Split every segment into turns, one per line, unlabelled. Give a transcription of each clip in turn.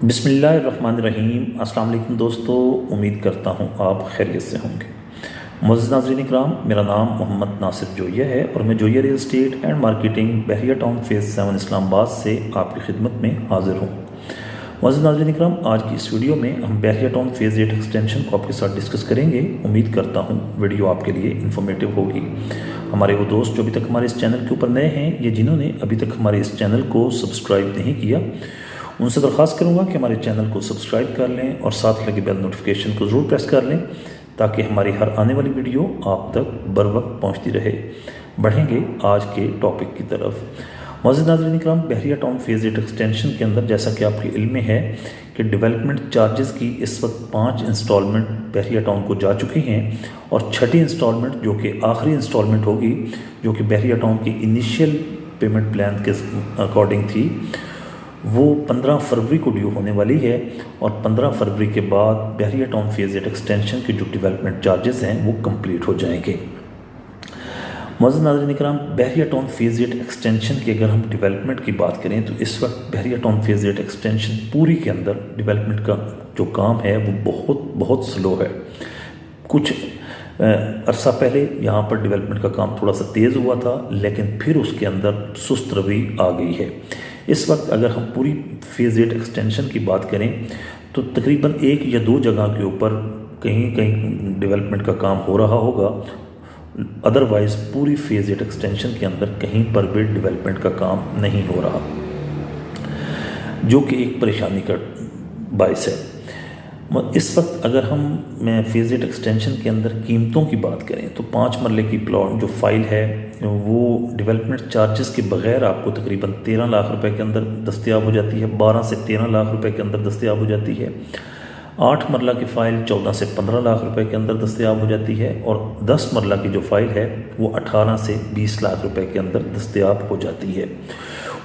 बिस्मिल्लाहिर्रहमानिर्रहीम। अस्सलाम वालेकुम दोस्तों, उम्मीद करता हूँ आप खैरियत से होंगे। मुअज़्ज़िज़ नाज़रीन इकराम, मेरा नाम मोहम्मद नासिर जोइया है और मैं Joiya real estate and marketing Bahria town phase 7 Islamabad से आपकी खिदमत में हाज़िर हूँ। मुअज़्ज़िज़ नाज़रीन इकराम, आज की इस वीडियो में हम बहरिया टाउन फेज़ 8 एक्सटेंशन को आपके साथ डिस्कस करेंगे। उम्मीद करता हूँ वीडियो आपके लिए इन्फॉर्मेटिव होगी। हमारे वो दोस्त जो अभी तक हमारे इस चैनल के ऊपर नए हैं या जिन्होंने अभी तक हमारे इस चैनल को सब्सक्राइब नहीं किया, उनसे दरख्वास्त करूँगा कि हमारे चैनल को सब्सक्राइब कर लें और साथ लगे बेल नोटिफिकेशन को ज़रूर प्रेस कर लें ताकि हमारी हर आने वाली वीडियो आप तक बर वक्त पहुँचती रहे। बढ़ेंगे आज के टॉपिक की तरफ। मुअज़्ज़िज़ नाज़रीन इकराम, बहरिया टाउन फेज़ 8 एक्सटेंशन के अंदर जैसा कि आपके इल्म में है कि डेवलपमेंट चार्जेस की इस वक्त 5 इंस्टॉलमेंट बहरिया टाउन को जा चुकी हैं और छठी इंस्टॉलमेंट जो कि आखिरी इंस्टॉलमेंट होगी, जो कि बहरिया टाउन की इनिशियल पेमेंट प्लान के अकॉर्डिंग थी, वो 15 फरवरी को ड्यू होने वाली है। और 15 फरवरी के बाद बहरिया टाउन फेज़ 8 एक्सटेंशन के जो डेवलपमेंट चार्जेस हैं वो कंप्लीट हो जाएंगे। मुअज़्ज़िज़ नाज़रीन इकराम, बहरिया टाउन फेज़ 8 एक्सटेंशन की अगर हम डेवलपमेंट की बात करें तो इस वक्त बहरिया टाउन फेज़ 8 एक्सटेंशन पूरी के अंदर डेवलपमेंट का जो काम है वो बहुत स्लो है। कुछ अरसा पहले यहाँ पर डेवलपमेंट का काम थोड़ा सा तेज़ हुआ था, लेकिन फिर उसके अंदर सुस्त रवि आ गई है। इस वक्त अगर हम पूरी फेज़ 8 एक्सटेंशन की बात करें तो तकरीबन 1 या 2 जगह के ऊपर कहीं कहीं डेवलपमेंट का काम हो रहा होगा, अदरवाइज़ पूरी फेज़ 8 एक्सटेंशन के अंदर कहीं पर भी डेवलपमेंट का काम नहीं हो रहा, जो कि एक परेशानी का बायस है। इस वक्त अगर हम फेज़ 8 एक्सटेंशन के अंदर कीमतों की बात करें तो 5 मरले की प्लॉट जो फाइल है वो डेवलपमेंट चार्जेस के बगैर आपको तकरीबन 13 लाख रुपए के अंदर दस्तयाब हो जाती है, 12 से 13 लाख रुपए के अंदर दस्तयाब हो जाती है। 8 मरला की फ़ाइल 14 से 15 लाख रुपए के अंदर दस्तयाब हो जाती है और 10 मरला की जो फ़ाइल है वो 18 से 20 लाख रुपए के अंदर दस्तयाब हो जाती है।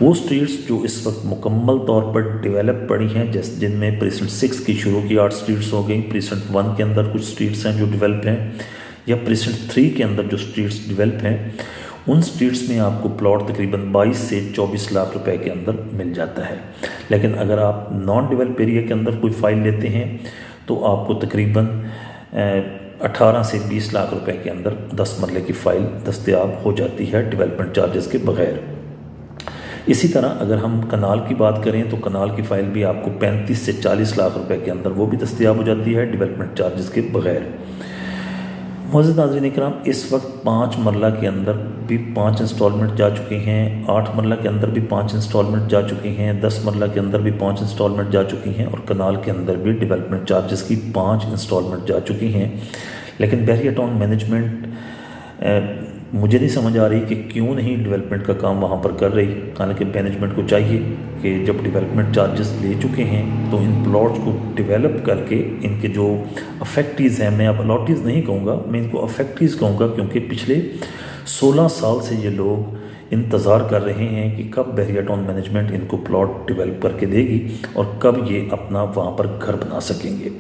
वो स्ट्रीट्स जो इस वक्त मुकम्मल तौर पर डेवलप पड़ी हैं, जैसे जिनमें प्रीसेंट 6 की शुरू की 8 स्ट्रीट्स हो गई, प्रीसेंट 1 के अंदर कुछ स्ट्रीट्स हैं जो डेवलप हैं, या प्रीसेंट 3 के अंदर जो स्ट्रीट्स डेवलप हैं, उन स्ट्रीट्स में आपको प्लॉट तकरीबन 22 से 24 लाख रुपए के अंदर मिल जाता है। लेकिन अगर आप नॉन डेवलप एरिया के अंदर कोई फ़ाइल लेते हैं तो आपको तकरीबन 18 से 20 लाख रुपए के अंदर 10 मरले की फ़ाइल दस्तयाब हो जाती है डेवलपमेंट चार्जेस के बगैर। इसी तरह अगर हम कनाल की बात करें तो कनाल की फ़ाइल भी आपको 35 से 40 लाख रुपए के अंदर वो भी दस्तयाब हो जाती है डेवलपमेंट चार्जेस के बगैर। मुअज़्ज़िज़ नाज़रीन इकराम, इस वक्त 5 मरला के अंदर भी 5 इंस्टॉलमेंट जा चुकी हैं, 8 मरला के अंदर भी 5 इंस्टॉलमेंट जा चुकी हैं, 10 मरला के अंदर भी 5 इंस्टॉलमेंट जा चुकी हैं और कनाल के अंदर भी डेवलपमेंट चार्जेस की 5 इंस्टॉलमेंट जा चुकी हैं। लेकिन बहरिया टाउन मैनेजमेंट मुझे नहीं समझ आ रही कि क्यों नहीं डेवलपमेंट का काम वहाँ पर कर रही। हालांकि मैनेजमेंट को चाहिए कि जब डेवलपमेंट चार्जेस ले चुके हैं तो इन प्लॉट्स को डेवलप करके इनके जो अफेक्टीज़ हैं, मैं अब अलॉटीज़ नहीं कहूँगा, मैं इनको अफेक्टीज़ कहूँगा, क्योंकि पिछले 16 साल से ये लोग इंतज़ार कर रहे हैं कि कब बहरिया टाउन मैनेजमेंट इनको प्लॉट डेवलप करके देगी और कब ये अपना वहाँ पर घर बना सकेंगे।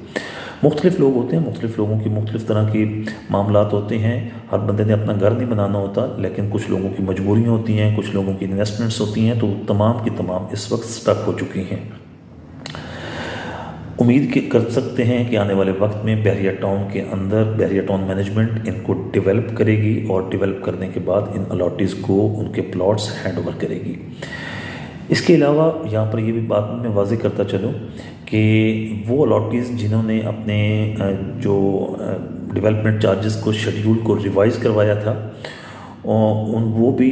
मुख्तलिफ़ लोग होते हैं, मुख्तलिफ़ लोगों की मुख्तलिफ़ तरह के मामलात होते हैं। हर बंदे ने अपना घर नहीं बनाना होता, लेकिन कुछ लोगों की मजबूरियाँ होती हैं, कुछ लोगों की इन्वेस्टमेंट्स होती हैं, तो तमाम की तमाम इस वक्त स्टक हो चुकी हैं। उम्मीद कर सकते हैं कि आने वाले वक्त में बहरिया टाउन के अंदर बहरिया टाउन मैनेजमेंट इनको डेवलप करेगी और डेवलप करने के बाद इन अलॉटीज़ को उनके प्लॉट्स हैंड ओवर करेगी। इसके अलावा यहाँ पर ये भी बात मैं वाज़ेह करता चलूँ कि वो अलॉटीज़ जिन्होंने अपने जो डेवलपमेंट चार्जेस को शेड्यूल को रिवाइज़ करवाया था, वो भी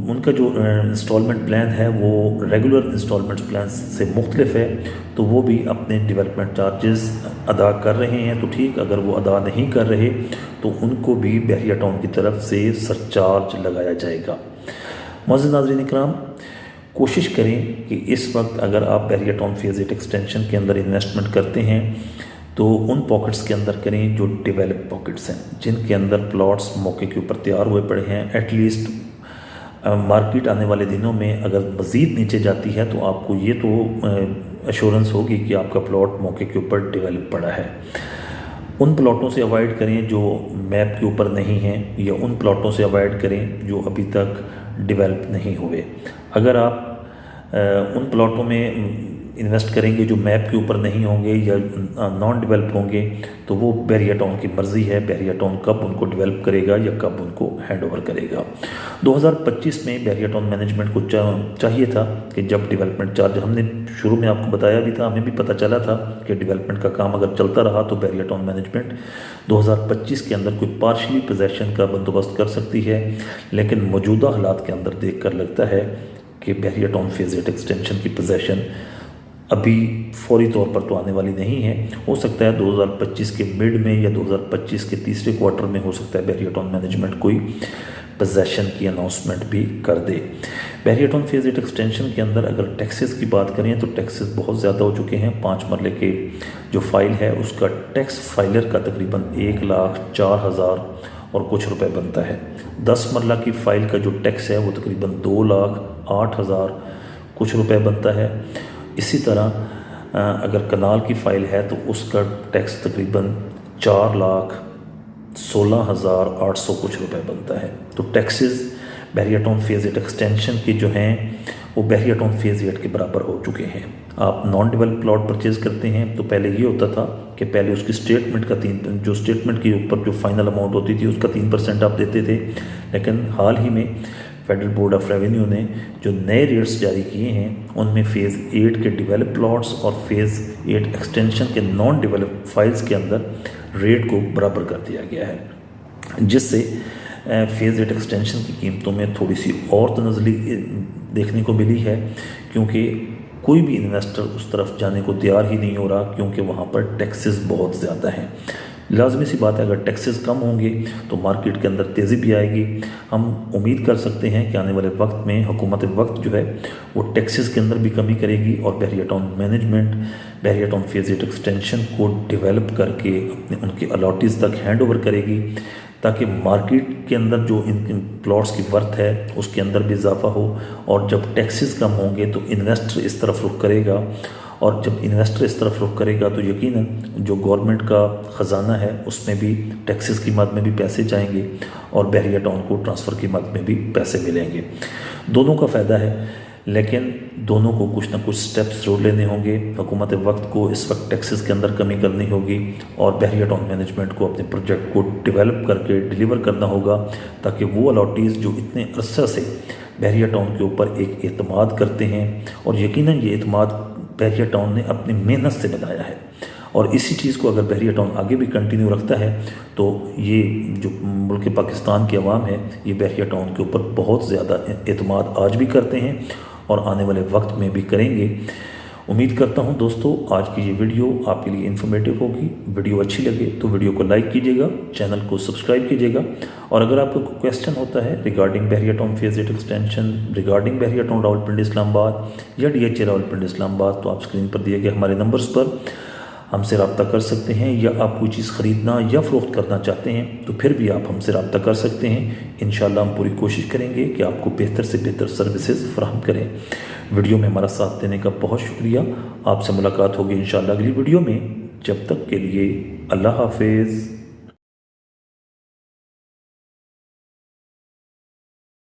उनका जो इंस्टॉलमेंट प्लान है वो रेगुलर इंस्टॉलमेंट प्लान से मुख्तलिफ है, तो वो भी अपने डेवलपमेंट चार्जेस अदा कर रहे हैं। तो ठीक, अगर वो अदा नहीं कर रहे तो उनको भी बहरिया टाउन की तरफ से सरचार्ज लगाया जाएगा। मुअज़्ज़िज़ नाज़रीन इकराम, कोशिश करें कि इस वक्त अगर आप बहरिया टाउन फेज़ 8 एक्सटेंशन के अंदर इन्वेस्टमेंट करते हैं तो उन पॉकेट्स के अंदर करें जो डेवलप पॉकेट्स हैं, जिनके अंदर प्लॉट्स मौके के ऊपर तैयार हुए पड़े हैं। एटलीस्ट मार्केट आने वाले दिनों में अगर मज़ीद नीचे जाती है तो आपको ये तो एश्योरेंस होगी कि आपका प्लॉट मौके के ऊपर डेवलप पड़ा है। उन प्लॉटों से अवॉइड करें जो मैप के ऊपर नहीं हैं, या उन प्लॉटों से अवॉइड करें जो अभी तक डेवलप नहीं हुए। अगर आप उन प्लॉटों में इन्वेस्ट करेंगे जो मैप के ऊपर नहीं होंगे या नॉन डेवलप होंगे, तो वो बहरिया टाउन की मर्ज़ी है बहरिया टाउन कब उनको डेवलप करेगा या कब उनको हैंड ओवर करेगा। 2025 में बहरिया टाउन मैनेजमेंट को चाहिए था कि जब डेवलपमेंट चार्ज, हमने शुरू में आपको बताया भी था, हमें भी पता चला था कि डेवलपमेंट का काम अगर चलता रहा तो बहरिया टाउन मैनेजमेंट 2025 के अंदर कोई पार्शली पोजेसन का बंदोबस्त कर सकती है, लेकिन मौजूदा हालात के अंदर देख कर लगता है कि बहरिया टाउन फेज़ 8 एक्सटेंशन की पोजेसन अभी फौरी तौर पर तो आने वाली नहीं है। हो सकता है 2025 के मिड में या 2025 के तीसरे क्वार्टर में हो सकता है बहरिया टाउन मैनेजमेंट कोई पोजेसन की अनाउंसमेंट भी कर दे। बहरिया टाउन फेज़ 8 एक्सटेंशन के अंदर अगर टैक्सेस की बात करें तो टैक्सेस बहुत ज़्यादा हो चुके हैं। 5 मरले के जो फाइल है उसका टैक्स फाइलर का तकरीबन 1,04,000 और कुछ रुपए बनता है। 10 मरला की फ़ाइल का जो टैक्स है वो तकरीबन 2,08,000 कुछ रुपए बनता है। इसी तरह अगर कनाल की फ़ाइल है तो उसका टैक्स तकरीबन 4,16,800 कुछ रुपए बनता है। तो टैक्सेस बहरिया टाउन फेज़ 8 एक्सटेंशन के जो हैं वो बहरिया टाउन फेज़ 8 के बराबर हो चुके हैं। आप नॉन डेवलप प्लॉट परचेज़ करते हैं तो पहले ये होता था कि पहले उसकी स्टेटमेंट का जो स्टेटमेंट के ऊपर जो फाइनल अमाउंट होती थी उसका 3% आप देते थे, लेकिन हाल ही में फेडरल बोर्ड ऑफ रेवेन्यू ने जो नए रेट्स जारी किए हैं उनमें फ़ेज़ 8 के डेवलप प्लॉट्स और फेज़ 8 एक्सटेंशन के नॉन डेवलप फाइल्स के अंदर रेट को बराबर कर दिया गया है, जिससे फेज़ 8 एक्सटेंशन की कीमतों में थोड़ी सी और तनज़ली देखने को मिली है, क्योंकि कोई भी इन्वेस्टर उस तरफ जाने को तैयार ही नहीं हो रहा, क्योंकि वहाँ पर टैक्सेस बहुत ज़्यादा हैं। लाजमी सी बात है अगर टैक्सेस कम होंगे तो मार्केट के अंदर तेज़ी भी आएगी। हम उम्मीद कर सकते हैं कि आने वाले वक्त में हुकूमत वक्त जो है वो टैक्सेस के अंदर भी कमी करेगी और बहरिया टाउन मैनेजमेंट बहरिया टाउन फेज़ 8 एक्सटेंशन को डेवलप करके अपने उनकी अलॉटीज़ तक हैंड ओवर करेगी, ताकि मार्केट के अंदर जो इन प्लॉट्स की वर्थ है उसके अंदर भी इजाफा हो। और जब टैक्सेस कम होंगे तो इन्वेस्टर इस तरफ रुख करेगा, और जब इन्वेस्टर इस तरफ रुख करेगा तो यकीनन जो गवर्नमेंट का ख़जाना है उसमें भी टैक्सेस की मद में भी पैसे जाएंगे और बहरिया टाउन को ट्रांसफ़र की मद में भी पैसे मिलेंगे। दोनों का फ़ायदा है, लेकिन दोनों को कुछ ना कुछ स्टेप्स जरूर लेने होंगे। हुकूमत वक्त को इस वक्त टैक्सेस के अंदर कमी करनी होगी और बहरिया टाउन मैनेजमेंट को अपने प्रोजेक्ट को डेवलप करके डिलीवर करना होगा, ताकि वो अलॉटीज़ जो इतने अरसा से बहरिया टाउन के ऊपर एक एतमाद करते हैं, और यकीनन ये एतमाद बहरिया टाउन ने अपनी मेहनत से बनाया है, और इसी चीज़ को अगर बहरिया टाउन आगे भी कंटिन्यू रखता है तो ये जो मुल्क पाकिस्तान की आवाम है ये बहरिया टाउन के ऊपर बहुत ज़्यादा एतमाद आज भी करते हैं और आने वाले वक्त में भी करेंगे। उम्मीद करता हूं दोस्तों आज की ये वीडियो आपके लिए इन्फॉर्मेटिव होगी। वीडियो अच्छी लगे तो वीडियो को लाइक कीजिएगा, चैनल को सब्सक्राइब कीजिएगा, और अगर आपको कोई क्वेश्चन होता है रिगार्डिंग बहरिया टाउन फेज़ 8 एक्सटेंशन, रिगार्डिंग बहरिया टाउन रावलपिंडी इस्लामाबाद या DHA रावलपिंडी इस्लामाबाद, तो आप स्क्रीन पर दिए गए हमारे नंबर्स पर हमसे रब्ता कर सकते हैं। या आप कोई चीज़ ख़रीदना या फ़रोख्त करना चाहते हैं तो फिर भी आप हमसे रब्ता कर सकते हैं। इंशाल्लाह हम पूरी कोशिश करेंगे कि आपको बेहतर से बेहतर सर्विसेज फराहम करें। वीडियो में हमारा साथ देने का बहुत शुक्रिया। आपसे मुलाकात होगी इंशाल्लाह अगली वीडियो में। जब तक के लिए अल्लाह हाफिज़।